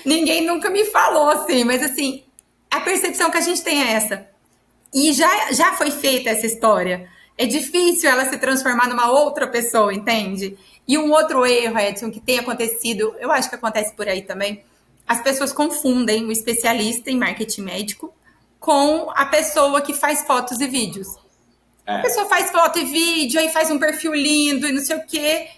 Ninguém nunca me falou assim, mas assim, a percepção que a gente tem é essa. E já foi feita essa história. É difícil ela se transformar numa outra pessoa, entende? E um outro erro, Edson, que tem acontecido, eu acho que acontece por aí também, as pessoas confundem o especialista em marketing médico com a pessoa que faz fotos e vídeos. A pessoa faz foto e vídeo, aí faz um perfil lindo e não sei o quê.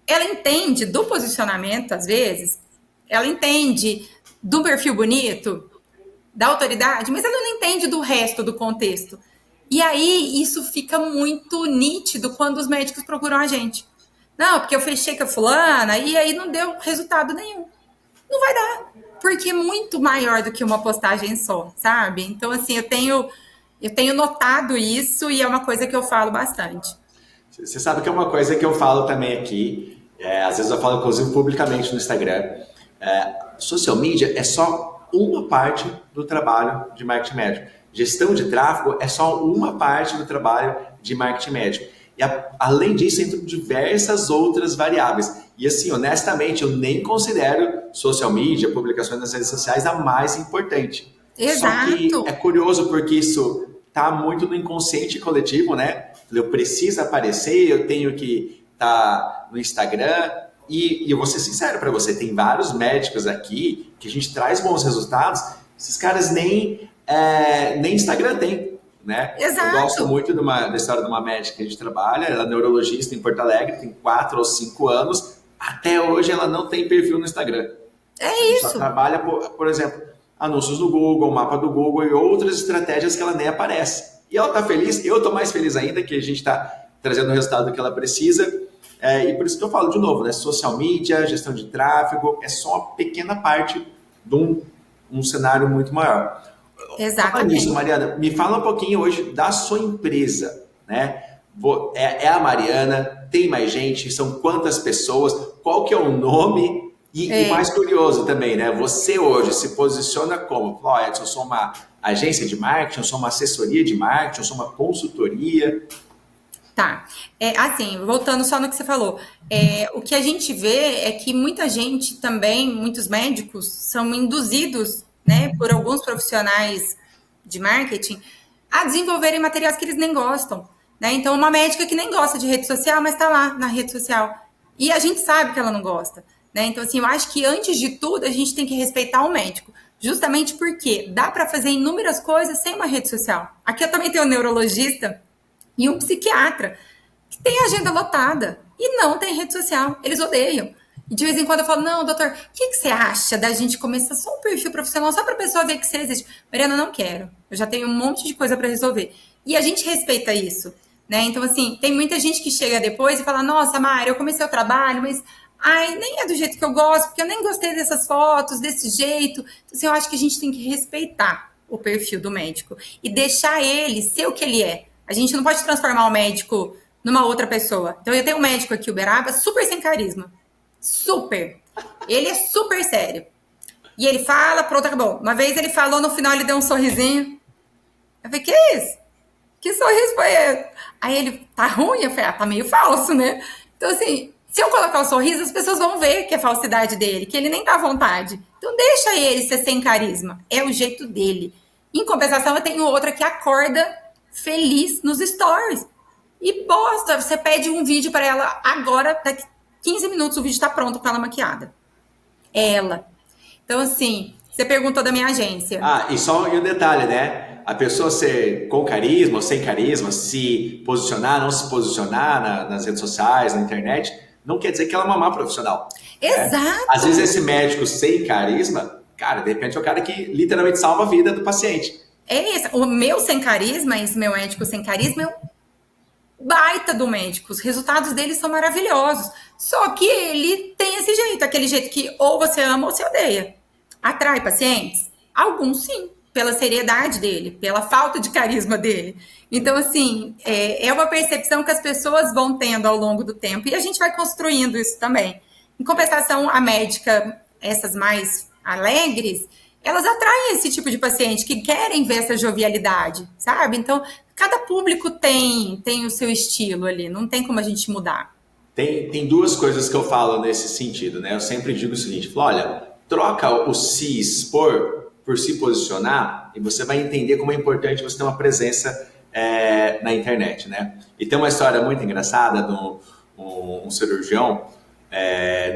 Ela entende do posicionamento, às vezes, ela entende do perfil bonito, da autoridade, mas ela não entende do resto do contexto. E aí, isso fica muito nítido quando os médicos procuram a gente. Não, porque eu fechei com a fulana e aí não deu resultado nenhum. Não vai dar, porque é muito maior do que uma postagem só, sabe? Então, assim, eu tenho notado isso e é uma coisa que eu falo bastante. Você sabe que é uma coisa que eu falo também aqui, às vezes eu falo, inclusive, publicamente no Instagram, social media é só uma parte do trabalho de marketing médico. Gestão de tráfego é só uma parte do trabalho de marketing médico. E além disso, entram diversas outras variáveis. E assim, honestamente, eu nem considero social media, publicações nas redes sociais, a mais importante. Exato. Só que é curioso porque isso está muito no inconsciente coletivo, né? Eu preciso aparecer, eu tenho que estar no Instagram. E eu vou ser sincero para você, tem vários médicos aqui que a gente traz bons resultados, esses caras nem Instagram tem, né? Exato. Eu gosto muito da história de uma médica que a gente trabalha, ela é neurologista em Porto Alegre, tem 4 ou 5 anos, até hoje ela não tem perfil no Instagram. É isso. Só trabalha, por exemplo, anúncios no Google, mapa do Google e outras estratégias que ela nem aparece. E ela está feliz, eu estou mais feliz ainda que a gente está trazendo o resultado que ela precisa. E por isso que eu falo de novo, né? Social media, gestão de tráfego, é só uma pequena parte de um cenário muito maior. Exatamente. Nisso, Mariana, me fala um pouquinho hoje da sua empresa, né? É a Mariana, tem mais gente, são quantas pessoas, qual que é o nome? E mais curioso também, né? Você hoje se posiciona como? Edson, eu sou uma agência de marketing, eu sou uma assessoria de marketing, eu sou uma consultoria. Tá. Assim, voltando só no que você falou, o que a gente vê é que muita gente também, muitos médicos, são induzidos, né, por alguns profissionais de marketing a desenvolverem materiais que eles nem gostam, né? Então, uma médica que nem gosta de rede social, mas está lá na rede social. E a gente sabe que ela não gosta, né? Então, assim, eu acho que antes de tudo, a gente tem que respeitar o médico. Justamente porque dá para fazer inúmeras coisas sem uma rede social. Aqui eu também tenho um neurologista e um psiquiatra que tem agenda lotada e não tem rede social. Eles odeiam. E de vez em quando eu falo, não, doutor, o que você acha da gente começar só um perfil profissional, só para a pessoa ver que você existe? Mariana, não quero. Eu já tenho um monte de coisa para resolver. E a gente respeita isso, né? Então, assim, tem muita gente que chega depois e fala, nossa, Mari, eu comecei o trabalho, mas nem é do jeito que eu gosto, porque eu nem gostei dessas fotos, desse jeito. Então, assim, eu acho que a gente tem que respeitar o perfil do médico e deixar ele ser o que ele é. A gente não pode transformar o médico numa outra pessoa. Então, eu tenho um médico aqui, o Beraba, super sem carisma. Super. Ele é super sério. E ele fala, pronto, acabou. Uma vez ele falou, no final ele deu um sorrisinho. Eu falei, que é isso? Que sorriso foi esse? Aí ele, tá ruim? Eu falei, tá meio falso, né? Então, assim, se eu colocar o sorriso, as pessoas vão ver que é falsidade dele, que ele nem tá à vontade. Então, deixa ele ser sem carisma. É o jeito dele. Em compensação, eu tenho outra que acorda feliz nos stories. E posta, você pede um vídeo para ela agora, daqui 15 minutos o vídeo está pronto com ela maquiada. Ela. Então, assim, você perguntou da minha agência. E um detalhe, né? A pessoa ser com carisma ou sem carisma, se posicionar, não se posicionar nas redes sociais, na internet, não quer dizer que ela é uma má profissional. Exato. Né? Às vezes esse médico sem carisma, cara, de repente é o cara que literalmente salva a vida do paciente. É isso. O meu sem carisma, esse meu médico sem carisma, é um baita do médico. Os resultados dele são maravilhosos. Só que ele tem esse jeito, aquele jeito que ou você ama ou você odeia. Atrai pacientes? Alguns sim, pela seriedade dele, pela falta de carisma dele. Então, assim, é uma percepção que as pessoas vão tendo ao longo do tempo e a gente vai construindo isso também. Em compensação, a médica, essas mais alegres, elas atraem esse tipo de paciente que querem ver essa jovialidade, sabe? Então, cada público tem o seu estilo ali, não tem como a gente mudar. Tem duas coisas que eu falo nesse sentido, né? Eu sempre digo o seguinte, falo, olha, troca o se expor por se posicionar e você vai entender como é importante você ter uma presença na internet, né? E tem uma história muito engraçada de um cirurgião,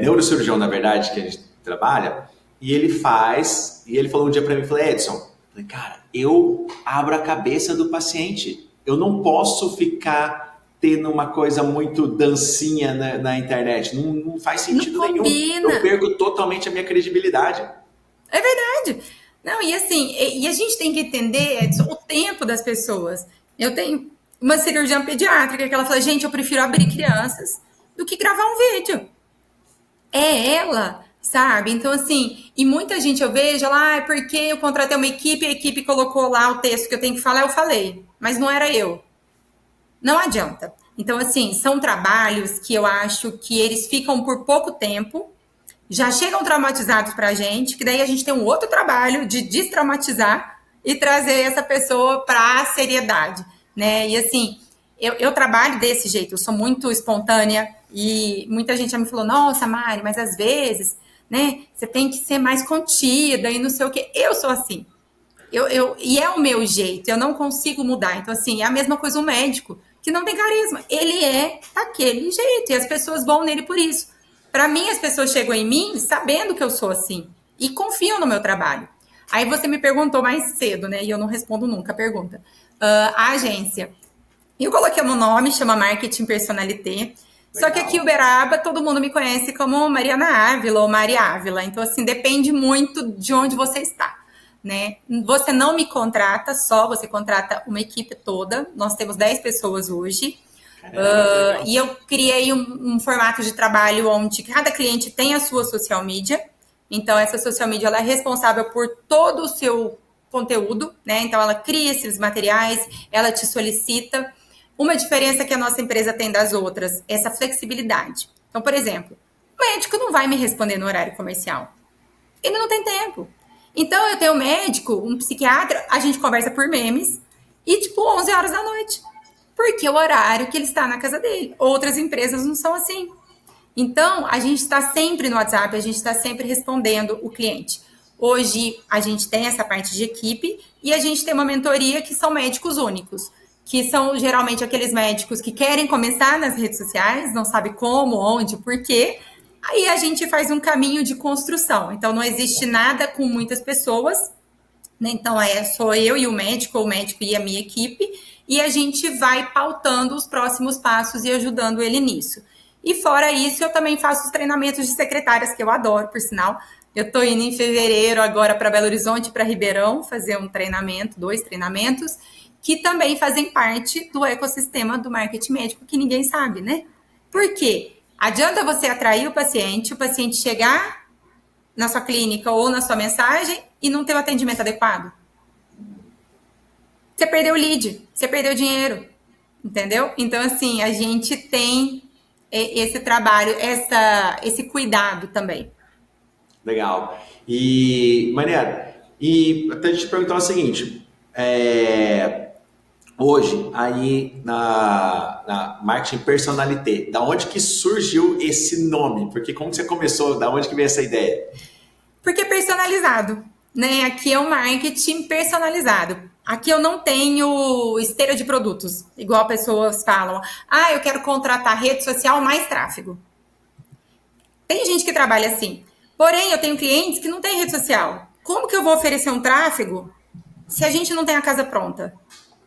neurocirurgião, na verdade, que a gente trabalha, e ele falou um dia para mim, falei, Edson, cara, eu abro a cabeça do paciente, eu não posso ficar tendo uma coisa muito dancinha na internet, não faz sentido nenhum, eu perco totalmente a minha credibilidade. É verdade. Não, e assim, e a gente tem que entender, Edson, o tempo das pessoas. Eu tenho uma cirurgiã pediátrica que ela fala, gente, eu prefiro abrir crianças do que gravar um vídeo. É ela, sabe? Então, assim, e muita gente eu vejo lá, porque eu contratei uma equipe, a equipe colocou lá o texto que eu tenho que falar, eu falei, mas não era eu. Não adianta. Então, assim, são trabalhos que eu acho que eles ficam por pouco tempo, já chegam traumatizados pra gente, que daí a gente tem um outro trabalho de destraumatizar e trazer essa pessoa pra seriedade, né? E assim, eu trabalho desse jeito, eu sou muito espontânea e muita gente já me falou, nossa, Mari, mas às vezes, né, você tem que ser mais contida e não sei o quê. Eu sou assim. E é o meu jeito, eu não consigo mudar. Então, assim, é a mesma coisa o médico, que não tem carisma. Ele é daquele jeito e as pessoas vão nele por isso. Para mim, as pessoas chegam em mim sabendo que eu sou assim e confiam no meu trabalho. Aí você me perguntou mais cedo, né? E eu não respondo nunca a pergunta. A agência. Eu coloquei meu nome, chama Marketing Personalité. Só que aqui em Uberaba, todo mundo me conhece como Mariana Ávila ou Maria Ávila. Então, assim, depende muito de onde você está, né? Você não me contrata só, você contrata uma equipe toda. Nós temos 10 pessoas hoje. E eu criei um formato de trabalho onde cada cliente tem a sua social media. Então, essa social media ela é responsável por todo o seu conteúdo, né? Então, ela cria esses materiais, ela te solicita. Uma diferença que a nossa empresa tem das outras é essa flexibilidade. Então, por exemplo, o médico não vai me responder no horário comercial. Ele não tem tempo. Então, eu tenho um médico, um psiquiatra, a gente conversa por memes e, tipo, 11 horas da noite. Porque é o horário que ele está na casa dele. Outras empresas não são assim. Então, a gente está sempre no WhatsApp, a gente está sempre respondendo o cliente. Hoje, a gente tem essa parte de equipe e a gente tem uma mentoria que são médicos únicos, que são geralmente aqueles médicos que querem começar nas redes sociais, não sabe como, onde, por quê. Aí a gente faz um caminho de construção. Então, não existe nada com muitas pessoas, né? Então, sou eu e o médico, ou o médico e a minha equipe, e a gente vai pautando os próximos passos e ajudando ele nisso. E fora isso, eu também faço os treinamentos de secretárias, que eu adoro, por sinal. Eu estou indo em fevereiro agora para Belo Horizonte, para Ribeirão, fazer um treinamento, 2 treinamentos, que também fazem parte do ecossistema do marketing médico, que ninguém sabe, né? Por quê? Adianta você atrair o paciente chegar na sua clínica ou na sua mensagem e não ter o atendimento adequado. Você perdeu o lead, você perdeu o dinheiro, entendeu? Então, assim, a gente tem esse trabalho, esse cuidado também. Legal. E, Mariana, e até te perguntar o seguinte, hoje, aí na Marketing Personalité, da onde que surgiu esse nome? Porque como você começou, da onde que veio essa ideia? Porque é personalizado, né? Aqui é um marketing personalizado. Aqui eu não tenho esteira de produtos, igual pessoas falam. Eu quero contratar rede social mais tráfego. Tem gente que trabalha assim. Porém, eu tenho clientes que não têm rede social. Como que eu vou oferecer um tráfego se a gente não tem a casa pronta?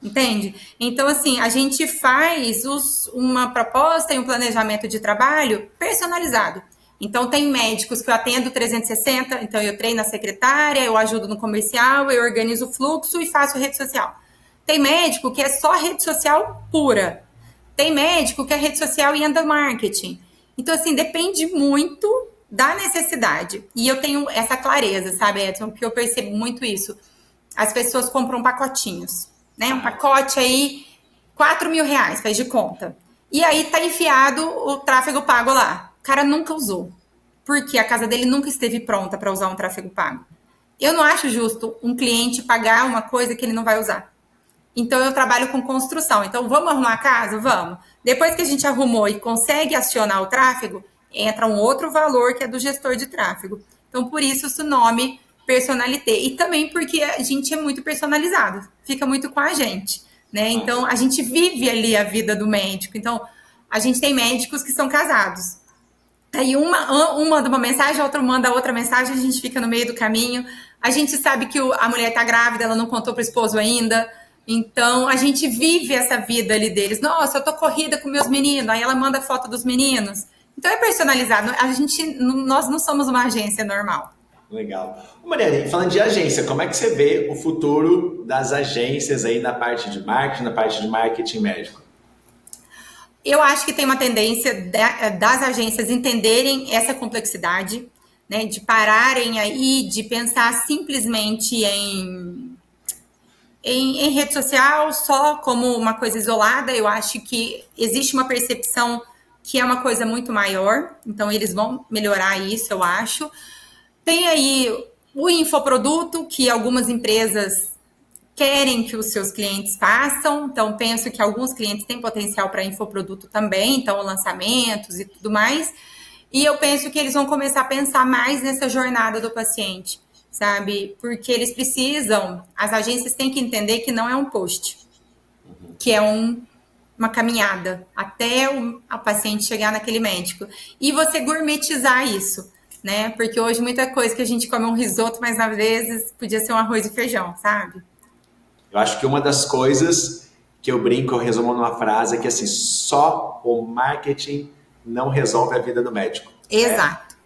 Entende? Então, assim, a gente faz uma proposta e um planejamento de trabalho personalizado. Então, tem médicos que eu atendo 360, então eu treino a secretária, eu ajudo no comercial, eu organizo o fluxo e faço rede social. Tem médico que é só rede social pura. Tem médico que é rede social e anda marketing. Então, assim, depende muito da necessidade. E eu tenho essa clareza, sabe, Edson? Porque eu percebo muito isso. As pessoas compram pacotinhos, né? Um pacote aí, R$4.000, faz de conta. E aí tá enfiado o tráfego pago lá. O cara nunca usou. Porque a casa dele nunca esteve pronta para usar um tráfego pago. eu não acho justo um cliente pagar uma coisa que ele não vai usar. Então, eu trabalho com construção. Então, vamos arrumar a casa? Vamos. Depois que a gente arrumou e consegue acionar o tráfego, entra um outro valor que é do gestor de tráfego. Então, por isso, o nome personalité. E também porque a gente é muito personalizado. Fica muito com a gente, né? Então, a gente vive ali a vida do médico. Então, a gente tem médicos que são casados. Aí uma manda uma mensagem, a outra manda outra mensagem, a gente fica no meio do caminho. A gente sabe que a mulher tá grávida, ela não contou pro esposo ainda. Então, a gente vive essa vida ali deles. Nossa, eu tô corrida com meus meninos. Aí ela manda foto dos meninos. Então, é personalizado. Nós não somos uma agência normal. Legal. Mariane, falando de agência, como é que você vê o futuro das agências aí na parte de marketing médico? Eu acho que tem uma tendência das agências entenderem essa complexidade, né? De pararem aí, de pensar simplesmente em rede social só como uma coisa isolada. Eu acho que existe uma percepção que é uma coisa muito maior, então eles vão melhorar isso, eu acho. Tem aí o infoproduto, que algumas empresas querem que os seus clientes façam, então penso que alguns clientes têm potencial para infoproduto também, então lançamentos e tudo mais, e eu penso que eles vão começar a pensar mais nessa jornada do paciente, sabe? Porque eles precisam, as agências têm que entender que não é um post, que é uma caminhada até a paciente chegar naquele médico. E você gourmetizar isso, né? Porque hoje muita coisa que a gente come um risoto, mas às vezes podia ser um arroz e feijão, sabe? Eu acho que uma das coisas que eu brinco, eu resumo numa frase, é que assim, só o marketing não resolve a vida do médico. Exato.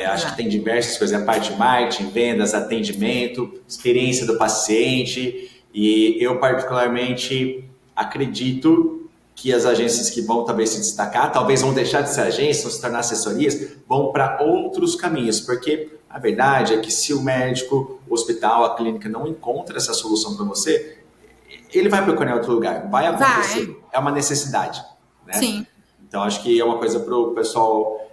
Acho que tem diversas coisas, a parte de marketing, vendas, atendimento, experiência do paciente, e eu particularmente acredito que as agências que vão talvez se destacar, talvez vão deixar de ser agências, vão se tornar assessorias, vão para outros caminhos, porque a verdade é que se o médico, o hospital, a clínica não encontra essa solução para você, ele vai procurar em outro lugar, vai acontecer, é uma necessidade, né? Sim. Então acho que é uma coisa para o pessoal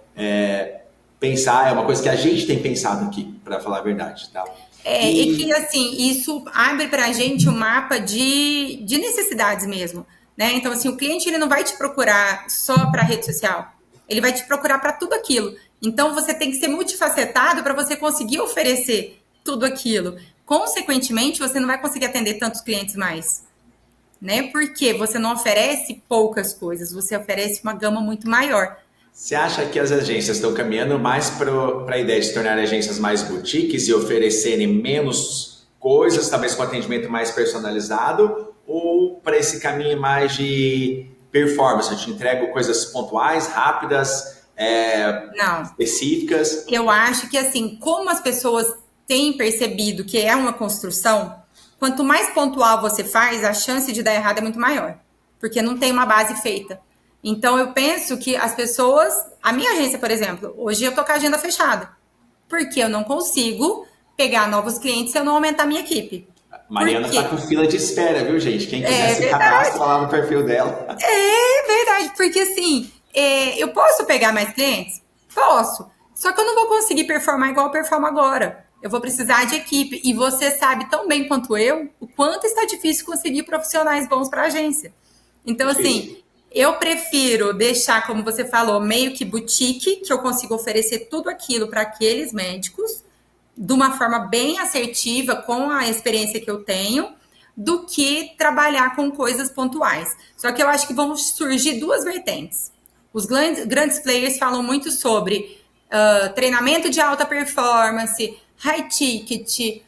pensar, é uma coisa que a gente tem pensado aqui, para falar a verdade, tá? E que, assim, isso abre para a gente um mapa de necessidades mesmo, né? Então, assim, o cliente ele não vai te procurar só para rede social, ele vai te procurar para tudo aquilo. Então, você tem que ser multifacetado para você conseguir oferecer tudo aquilo. Consequentemente, você não vai conseguir atender tantos clientes mais, né? Porque você não oferece poucas coisas, você oferece uma gama muito maior. Você acha que as agências estão caminhando mais para a ideia de se tornarem agências mais boutiques e oferecerem menos coisas, talvez com atendimento mais personalizado, ou para esse caminho mais de performance? Eu te entrego coisas pontuais, rápidas, Não. específicas? Eu acho que, assim, como as pessoas têm percebido que é uma construção, quanto mais pontual você faz, a chance de dar errado é muito maior, porque não tem uma base feita. Então, eu penso que as pessoas... A minha agência, por exemplo, hoje eu tô com a agenda fechada, porque eu não consigo pegar novos clientes se eu não aumentar a minha equipe. Mariana está com fila de espera, viu, gente? Quem quiser se cadastrar lá no perfil dela. É verdade, porque assim, eu posso pegar mais clientes? Posso. Só que eu não vou conseguir performar igual eu performo agora. Eu vou precisar de equipe. E você sabe tão bem quanto eu o quanto está difícil conseguir profissionais bons para a agência. Então, assim, eu prefiro deixar, como você falou, meio que boutique, que eu consigo oferecer tudo aquilo para aqueles médicos, de uma forma bem assertiva, com a experiência que eu tenho, do que trabalhar com coisas pontuais. Só que eu acho que vão surgir duas vertentes. Os grandes players falam muito sobre treinamento de alta performance, high ticket,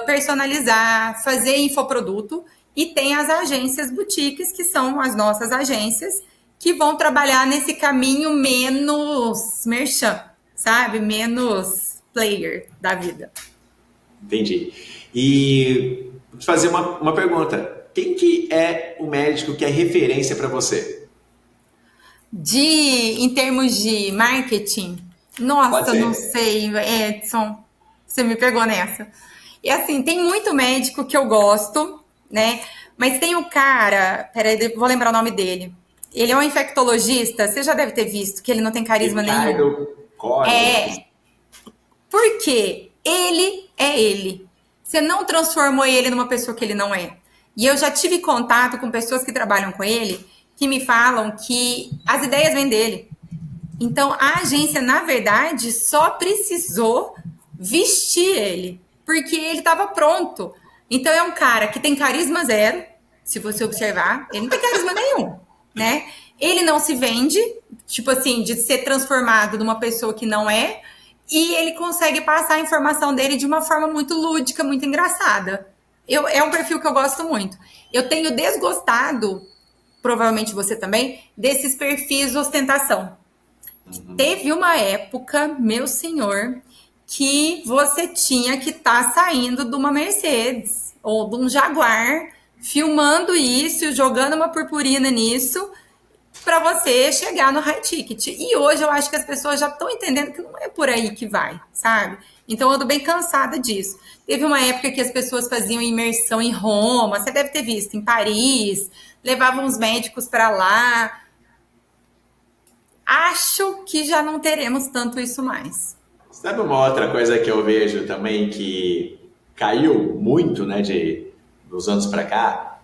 personalizar, fazer infoproduto. E tem as agências boutiques, que são as nossas agências, que vão trabalhar nesse caminho menos merchan, sabe? Menos player da vida. Entendi. E vou te fazer uma pergunta. Quem que é o médico que é referência para você? Em termos de marketing, nossa, não sei, Edson, você me pegou nessa. E assim, tem muito médico que eu gosto, né? Mas tem o cara, peraí, vou lembrar o nome dele. Ele é um infectologista, você já deve ter visto que ele não tem carisma nenhum. Ricardo Córdova. Por quê? Ele é ele. Você não transformou ele numa pessoa que ele não é. E eu já tive contato com pessoas que trabalham com ele que me falam que as ideias vêm dele. Então, a agência, na verdade, só precisou vestir ele, porque ele estava pronto. Então, é um cara que tem carisma zero, se você observar, ele não tem carisma nenhum, né? Ele não se vende, tipo assim, de ser transformado numa pessoa que não é, e ele consegue passar a informação dele de uma forma muito lúdica, muito engraçada. É um perfil que eu gosto muito. Eu tenho desgostado, provavelmente você também, desses perfis ostentação. Teve uma época, meu senhor, que você tinha que estar saindo de uma Mercedes ou de um Jaguar, filmando isso, jogando uma purpurina nisso, para você chegar no high ticket. E hoje eu acho que as pessoas já estão entendendo que não é por aí que vai, sabe? Então eu ando bem cansada disso. Teve uma época que as pessoas faziam imersão em Roma, você deve ter visto, em Paris, levavam os médicos para lá. Acho que já não teremos tanto isso mais. Sabe uma outra coisa que eu vejo também que caiu muito, né, dos anos para cá?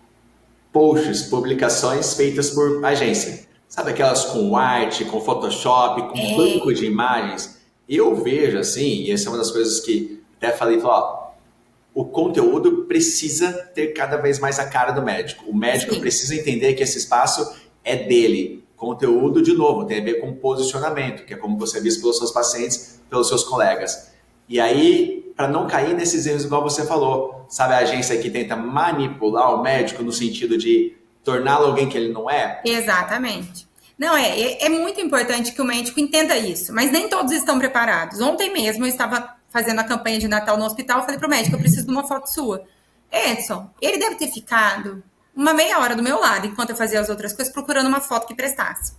Posts, publicações feitas por agência. Sabe aquelas com arte, com Photoshop, com banco de imagens? Eu vejo assim, e essa é uma das coisas que até falei, ó, o conteúdo precisa ter cada vez mais a cara do médico. O médico precisa entender que esse espaço é dele. Conteúdo, de novo, tem a ver com posicionamento, que é como você é visto pelos seus pacientes, pelos seus colegas. E aí, para não cair nesses erros, igual você falou, sabe a agência que tenta manipular o médico no sentido de torná-lo alguém que ele não é? Exatamente. Não, é muito importante que o médico entenda isso, mas nem todos estão preparados. Ontem mesmo eu estava fazendo a campanha de Natal no hospital, eu falei pro médico, eu preciso de uma foto sua. Edson, ele deve ter ficado uma meia hora do meu lado, enquanto eu fazia as outras coisas, procurando uma foto que prestasse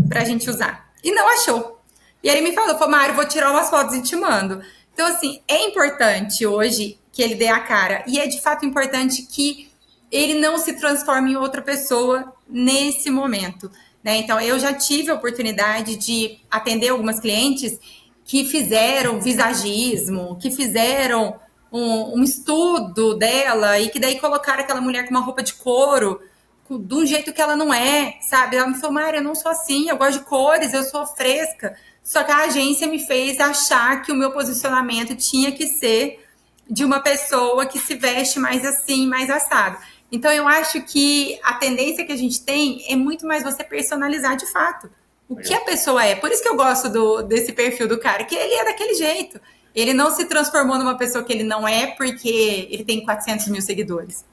pra gente usar. E não achou. E ele me falou, Mário, vou tirar umas fotos e te mando. Então, assim, é importante hoje que ele dê a cara. E é de fato importante que ele não se transforme em outra pessoa nesse momento, né? Então, eu já tive a oportunidade de atender algumas clientes que fizeram visagismo, que fizeram um estudo dela e que daí colocaram aquela mulher com uma roupa de couro de um jeito que ela não é, sabe? Ela me falou, Mária, eu não sou assim, eu gosto de cores, eu sou fresca. Só que a agência me fez achar que o meu posicionamento tinha que ser de uma pessoa que se veste mais assim, mais assado. Então, eu acho que a tendência que a gente tem é muito mais você personalizar de fato o que a pessoa é. Por isso que eu gosto desse perfil do cara, que ele é daquele jeito. Ele não se transformou numa pessoa que ele não é porque ele tem 400 mil seguidores.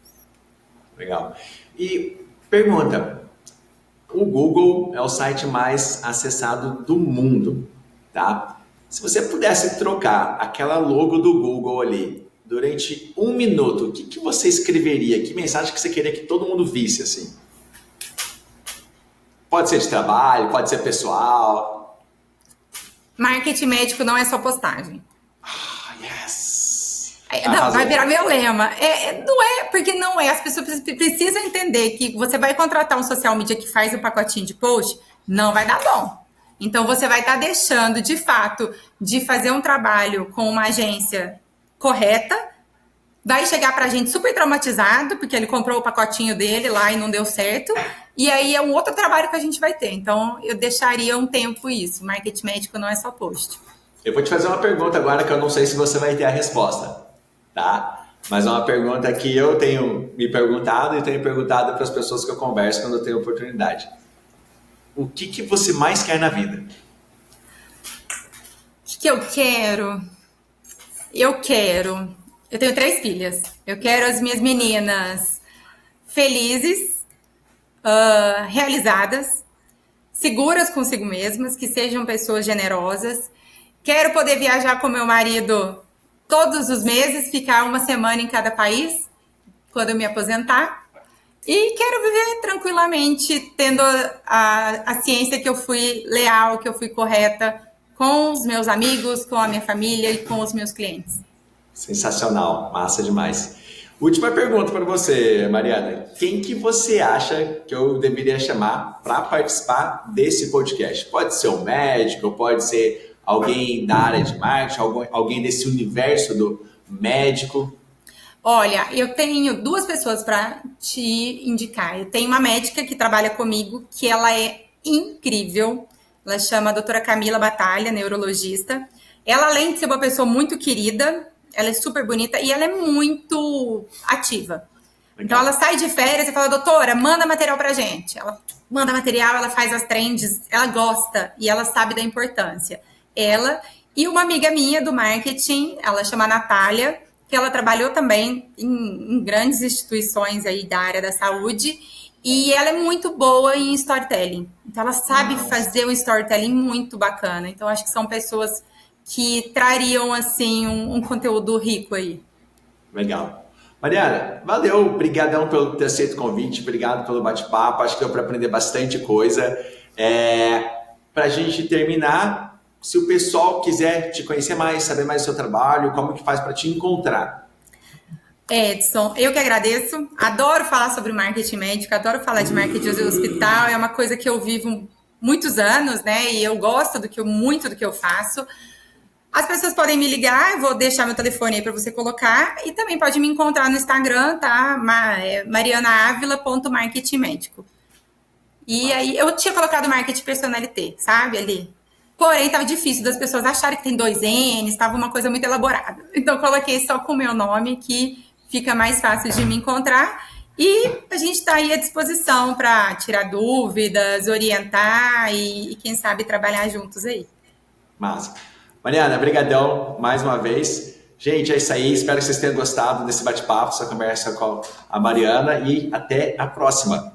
Legal. E pergunta, o Google é o site mais acessado do mundo, tá? Se você pudesse trocar aquela logo do Google ali durante 1 minuto, o que você escreveria? Que mensagem que você queria que todo mundo visse, assim? Pode ser de trabalho, pode ser pessoal. Marketing médico não é só postagem. Yes! Não, vai virar meu lema. Não é, porque não é. As pessoas precisam entender que você vai contratar um social media que faz o pacotinho de post, não vai dar bom. Então, você vai estar deixando, de fato, de fazer um trabalho com uma agência correta, vai chegar pra gente super traumatizado, porque ele comprou o pacotinho dele lá e não deu certo, e aí é um outro trabalho que a gente vai ter. Então, eu deixaria um tempo isso. Marketing médico não é só post. Eu vou te fazer uma pergunta agora que eu não sei se você vai ter a resposta, tá? Mas é uma pergunta que eu tenho me perguntado e tenho perguntado para as pessoas que eu converso quando eu tenho oportunidade. O que você mais quer na vida? O que eu quero? Eu tenho 3 filhas. Eu quero as minhas meninas felizes, realizadas, seguras consigo mesmas, que sejam pessoas generosas. Quero poder viajar com meu marido todos os meses, ficar 1 semana em cada país, quando eu me aposentar. E quero viver tranquilamente, tendo a ciência que eu fui leal, que eu fui correta com os meus amigos, com a minha família e com os meus clientes. Sensacional, massa demais. Última pergunta para você, Mariana. Quem que você acha que eu deveria chamar para participar desse podcast? Pode ser um médico, pode ser alguém da área de marketing, alguém desse universo do médico? Olha, eu tenho duas pessoas para te indicar. Eu tenho uma médica que trabalha comigo, que ela é incrível. Ela chama a doutora Camila Batalha, neurologista. Ela, além de ser uma pessoa muito querida, ela é super bonita e ela é muito ativa. Então ela sai de férias e fala, doutora, manda material pra gente. Ela manda material, ela faz as trends, ela gosta e ela sabe da importância. Ela e uma amiga minha do marketing, ela chama Natália, que ela trabalhou também em grandes instituições aí da área da saúde, e ela é muito boa em storytelling. Então ela sabe fazer um storytelling muito bacana. Então acho que são pessoas que trariam assim um conteúdo rico aí. Legal. Mariana, valeu, obrigadão pelo ter aceito o convite, obrigado pelo bate-papo, acho que deu para aprender bastante coisa. Para a gente terminar, se o pessoal quiser te conhecer mais, saber mais do seu trabalho, como que faz para te encontrar? Edson, eu que agradeço, adoro falar sobre marketing médico, adoro falar de marketing de hospital, é uma coisa que eu vivo muitos anos, né, e eu gosto muito do que eu faço. As pessoas podem me ligar, eu vou deixar meu telefone aí para você colocar, e também pode me encontrar no Instagram, tá? marianaavila.marketingmédico. E aí, eu tinha colocado marketing personalité, sabe, ali. Porém, estava difícil das pessoas acharem que tem 2 N's, estava uma coisa muito elaborada. Então, coloquei só com o meu nome, que fica mais fácil de me encontrar. E a gente está aí à disposição para tirar dúvidas, orientar e, quem sabe, trabalhar juntos aí. Massa. Mariana, brigadão mais uma vez. Gente, é isso aí. Espero que vocês tenham gostado desse bate-papo, essa conversa com a Mariana e até a próxima.